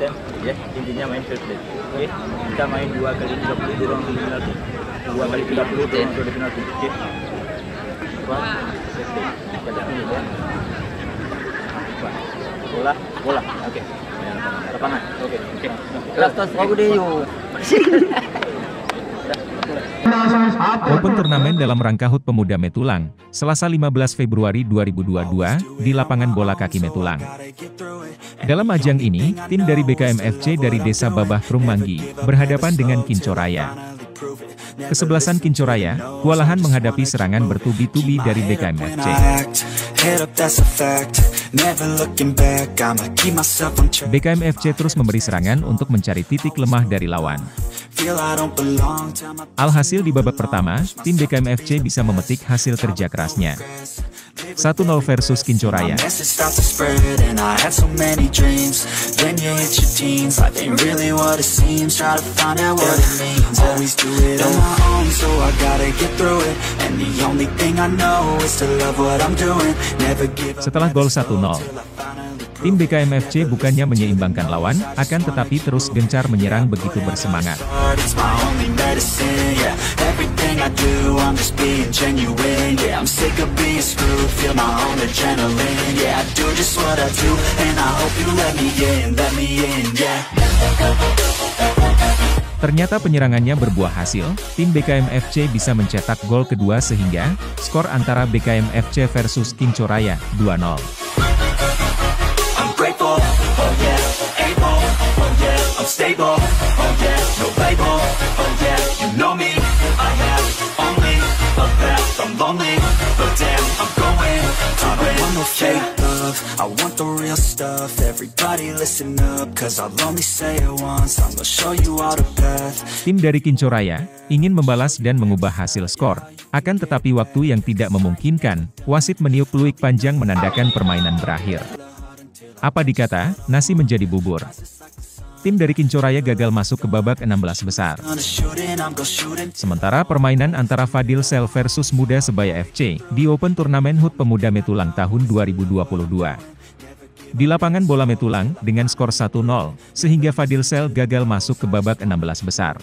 Ya, intinya main first date. Oke, kita main 2 kali 30 dorong ke penalti. 2 kali 30 dorong ke penalti. Oke. First date. Kita ini ya. Bola, bola. Oke. Lapangan. Oke. Oke. Kelas aku deh yuk. Open turnamen dalam rangka HUT Pemuda Metulang, Selasa 15 Februari 2022, di lapangan bola kaki Metulang. Dalam ajang ini, tim dari BKM FC dari Desa Babah Trum Manggi, berhadapan dengan Kincoraya. Kesebelasan Kincoraya, kewalahan menghadapi serangan bertubi-tubi dari BKM FC. BKM FC terus memberi serangan untuk mencari titik lemah dari lawan. Alhasil di babak pertama, tim BKM FC bisa memetik hasil kerja kerasnya. 1-0 versus Kincoraya. Setelah gol 1-0, tim BKM FC bukannya menyeimbangkan lawan, akan tetapi terus gencar menyerang begitu bersemangat. Ternyata penyerangannya berbuah hasil, tim BKM FC bisa mencetak gol kedua sehingga skor antara BKM FC versus Kincoraya 2-0. I want the real stuff, everybody listen up, cause I'll only say it once, I'm gonna show you all the path. Tim dari Kincoraya ingin membalas dan mengubah hasil skor, akan tetapi waktu yang tidak memungkinkan, wasit meniup peluit panjang menandakan permainan berakhir. Apa dikata, nasi menjadi bubur. Tim dari Kincoraya gagal masuk ke babak 16 besar. Sementara permainan antara Fadil Sel versus Muda Sebaya FC di Open Turnamen HUT Pemuda Metulang tahun 2022. Di lapangan bola Metulang dengan skor 1-0, sehingga Fadil Sel gagal masuk ke babak 16 besar.